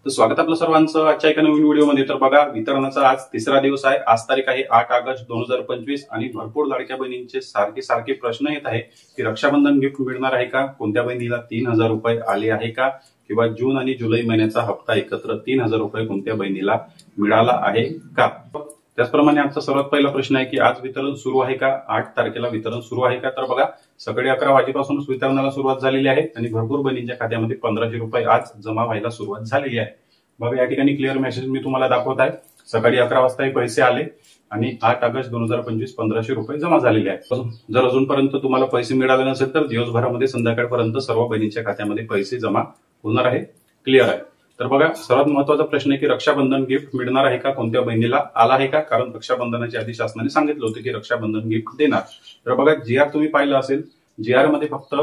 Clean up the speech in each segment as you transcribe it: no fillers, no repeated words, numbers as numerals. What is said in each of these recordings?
तर स्वागत आपलं सर्वांचं आजच्या एका नवीन व्हिडिओमध्ये। तर बघा, वितरणाचा आज तिसरा दिवस आहे। आज तारीख आहे 8 ऑगस्ट 2025 आणि भरपूर लाडक्या बहिणींचे सारखे प्रश्न येत आहे की रक्षाबंधन गिफ्ट मिळणार आहे का, कोणत्या बहिणीला 3000 रुपये आले आहे का, किंवा जून आणि जुलै महिन्याचा हप्ता एकत्र 3000 रुपये कोणत्या बहिणीला मिळाला आहे का। त्याचप्रमाणे आजचा सर्वात पहिला प्रश्न आहे की आज वितरण सुरू आहे का, 8 तारखेला वितरण सुरू आहे का। तर बघा, सकाळी 11 वाजेपासूनच वितरणाला सुरुवात झालेली आहे आणि भरपूर बहिणींच्या खात्यामध्ये 1500 रुपये आज जमा व्हायला सुरुवात झालेली आहे। बघा, या ठिकाणी क्लिअर मेसेज मी तुम्हाला दाखवत आहे। सकाळी 11 वाजता हे पैसे आले आणि 8 ऑगस्ट 2025 1500 रुपये जमा झालेले आहेत। जर अजूनपर्यंत तुम्हाला पैसे मिळाले नसेल तर दिवसभरामध्ये संध्याकाळपर्यंत सर्व बहिणींच्या खात्यामध्ये पैसे जमा होणार आहे। क्लिअर आहे। तर बघा, सर्वात महत्वाचा प्रश्न आहे की रक्षाबंधन गिफ्ट मिळणार आहे का, कोणत्या बहिणीला आला आहे का। कारण रक्षाबंधनाच्या आधी शासनाने सांगितलं होतं की रक्षाबंधन गिफ्ट देणार। तर बघा, GR तुम्ही पाहिलं असेल, GR मध्ये फक्त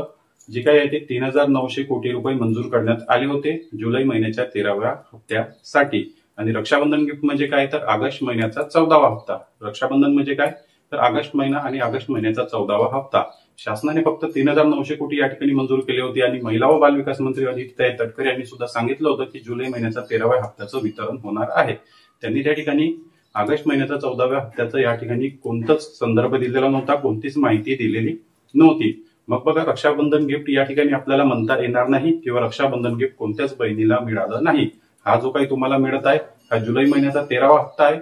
जे काही आहे ते 3900 कोटी रुपये मंजूर करण्यात आले होते जुलै महिन्याच्या 13व्या हप्त्यासाठी। आणि रक्षाबंधन गिफ्ट म्हणजे काय, तर ऑगस्ट महिन्याचा 14वा हप्ता। रक्षाबंधन म्हणजे काय, तर ऑगस्ट महिना आणि ऑगस्ट महिन्याचा 14वा हप्ता। शासनाने फक्त 3900 कोटी या ठिकाणी मंजूर केले होते आणि महिला व बाल विकास मंत्री आदित्य तटकरे यांनी सुद्धा सांगितलं होतं की जुलै महिन्याच्या 13व्या हप्त्याचं वितरण होणार आहे। त्यांनी त्या ठिकाणी ऑगस्ट महिन्याच्या 14व्या हप्त्याचं या ठिकाणी कोणताच संदर्भ दिलेला नव्हता, कोणतीच माहिती दिलेली नव्हती। मग बघा, रक्षाबंधन गिफ्ट या ठिकाणी आपल्याला म्हणता येणार नाही किंवा रक्षाबंधन गिफ्ट कोणत्याच बहिणीला मिळालं नाही। हा जो काही तुम्हाला मिळत आहे हा जुलै महिन्याचा 13वा हप्ता आहे।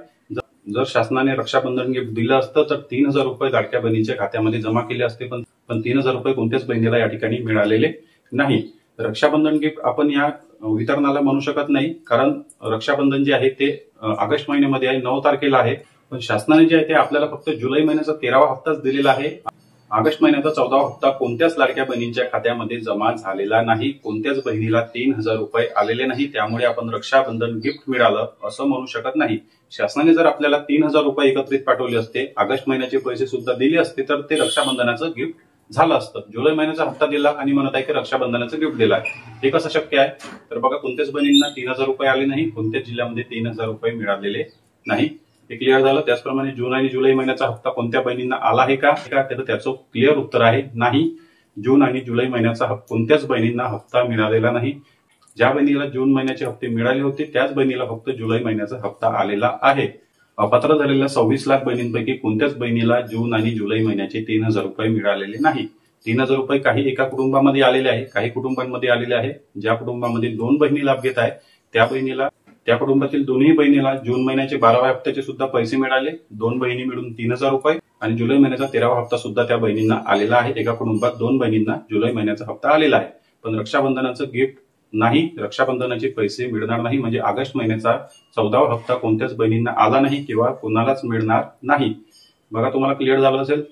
जर शासनाने रक्षाबंधन गिफ्ट दिलं असतं तर 3000 रुपये लाडक्या बहिणीच्या खात्यामध्ये जमा केले असते, पण 3000 रुपये कोणत्याच बहिणीला या ठिकाणी मिळालेले नाही। रक्षाबंधन गिफ्ट आपण या वितरणाला म्हणू शकत नाही, कारण रक्षाबंधन जे आहे ते ऑगस्ट महिन्यामध्ये आहे, 9 तारखेला आहे। पण शासनाने जे आहे ते आपल्याला फक्त जुलै महिन्याचा 13वा हप्ताच दिलेला आहे। ऑगस्ट महिन्याचा 14वा हप्ता कोणत्याच लाडक्या बहिणींच्या खात्यामध्ये जमा झालेला नाही, कोणत्याच बहिणीला 3000 रुपये आलेले नाही। त्यामुळे आपण रक्षाबंधन गिफ्ट मिळालं असं म्हणू शकत नाही। शासनाने जर आपल्याला 3000 रुपये एकत्रित पाठवले असते, ऑगस्ट महिन्याचे पैसे सुद्धा दिले असते, तर ते रक्षाबंधनाचं गिफ्ट झालं असतं। जुलै महिन्याचा हप्ता दिला आणि म्हणत आहे की रक्षाबंधनाचं गिफ्ट दिलं आहे, हे कसं शक्य आहे। तर बघा, कोणत्याच बहिणींना 3000 रुपये आले नाही, कोणत्याच जिल्ह्यामध्ये 3000 रुपये मिळालेले नाही, हे क्लिअर झालं। त्याचप्रमाणे जून आणि जुलै महिन्याचा हप्ता कोणत्या बहिणींना आला आहे का, तर त्याचं क्लिअर उत्तर आहे नाही। जून आणि जुलै महिन्याचा कोणत्याच बहिणींना हप्ता मिळालेला नाही। ज्या बहिणीला जून महिन्याचे हप्ते मिळाले होते त्याच बहिणीला फक्त जुलै महिन्याचा हप्ता आलेला आहे। अपात्र झालेल्या 26 लाख बहिणींपैकी कोणत्याच बहिणीला जून आणि जुलै महिन्याचे 3000 रुपये मिळालेले नाही। 3000 रुपये काही एका कुटुंबामध्ये आलेले आहे, काही कुटुंबांमध्ये आलेले आहे। ज्या कुटुंबामध्ये 2 बहिणी लाभ घेत आहे त्या कुटुंबातील दोन्ही बहिणीला जून महिन्याचे 12व्या हप्त्याचे सुद्धा पैसे मिळाले, 2 बहिणी मिळून 3000 रुपये। आणि जुलै महिन्याचा 13वा हप्ता सुद्धा त्या बहिणींना आलेला आहे। एका कुटुंबात 2 बहिणींना जुलै महिन्याचा हप्ता आलेला आहे, पण रक्षाबंधनाचं गिफ्ट नाही, रक्षाबंधनाचे पैसे मिळणार नाही। म्हणजे ऑगस्ट महिन्याचा 14वा हप्ता कोणत्याच बहिणींना आला नाही किंवा कोणालाच मिळणार नाही। बघा, तुम्हाला क्लिअर झालं असेल।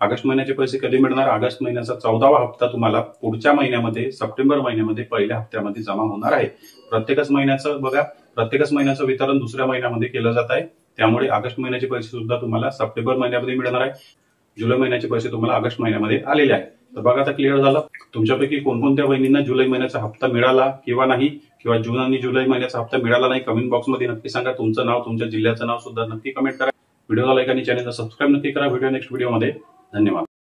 ऑगस्ट महिन्याचे पैसे कधी मिळणार, ऑगस्ट महिन्याचा 14वा हप्ता तुम्हाला पुढच्या महिन्यामध्ये सप्टेंबर महिन्यामध्ये पहिल्या हप्त्यामध्ये जमा होणार आहे। प्रत्येकच महिन्याचं वितरण दुसऱ्या महिन्यामध्ये केलं जात आहे, त्यामुळे ऑगस्ट महिन्याचे पैसे सुद्धा तुम्हाला सप्टेंबर महिन्यामध्ये मिळणार आहे। जुलै महिन्याचे पैसे तुम्हाला ऑगस्ट महिन्यामध्ये आलेले आहेत। तर बघा, आता क्लिअर झालं। तुमच्यापैकी कोणकोणत्या बहिणींना जुलै महिन्याचा हप्ता मिळाला किंवा नाही, किंवा जून आणि जुलै महिन्याचा हप्ता मिळाला नाही, कमेंट बॉक्समध्ये नक्की सांगा। तुमचं नाव, तुमच्या जिल्ह्याचं नाव सुद्धा नक्की कमेंट करा। व्हिडिओला लाईक आणि चॅनलला सबस्क्राईब नक्की करा। भेटूया नेक्स्ट व्हिडिओमध्ये। धन्यवाद।